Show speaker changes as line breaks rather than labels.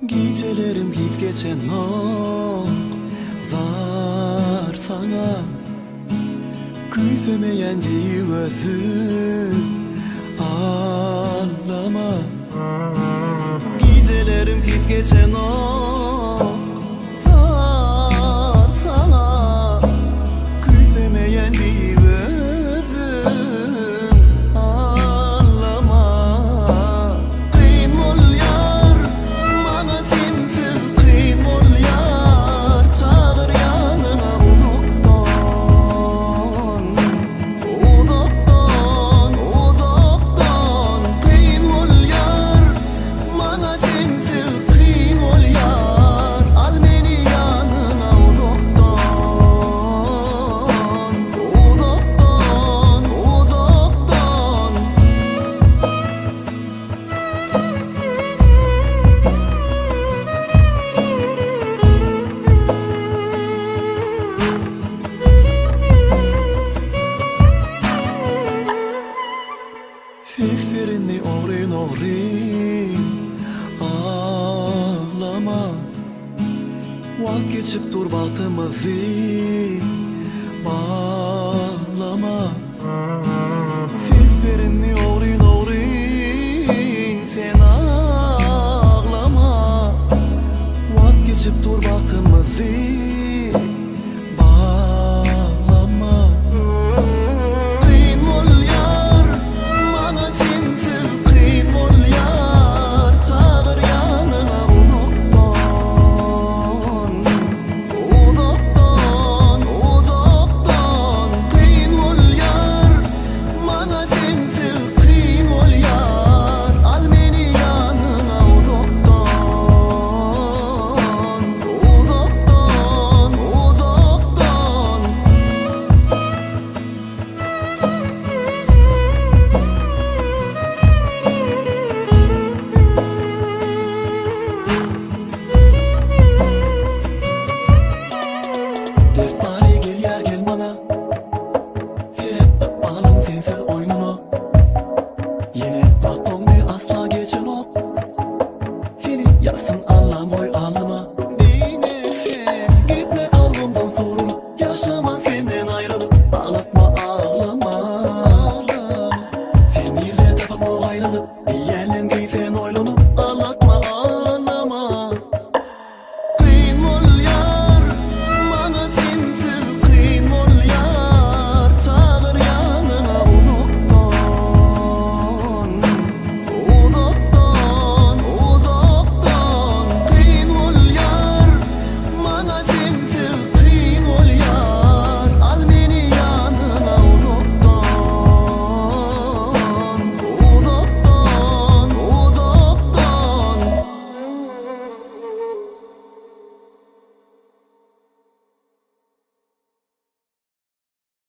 Gecelerim hiç geçen yok var sana. Küfemeyen diye özüm ağlama. Gecelerim hiç geçen yok var sana. Küfemeyen diye özüm ağlama. Kıyın ol yar, bana sensiz kıyın ol yar. Çağır yanına uzaktan, uzaktan, uzaktan. Kıyın ol yar, bana sensiz kıyın ol yar. Al beni yanına uzaktan, uzaktan, uzaktan. Seslerini orin orin ağlama. Vazgeçip dur bahtımızı bağlama.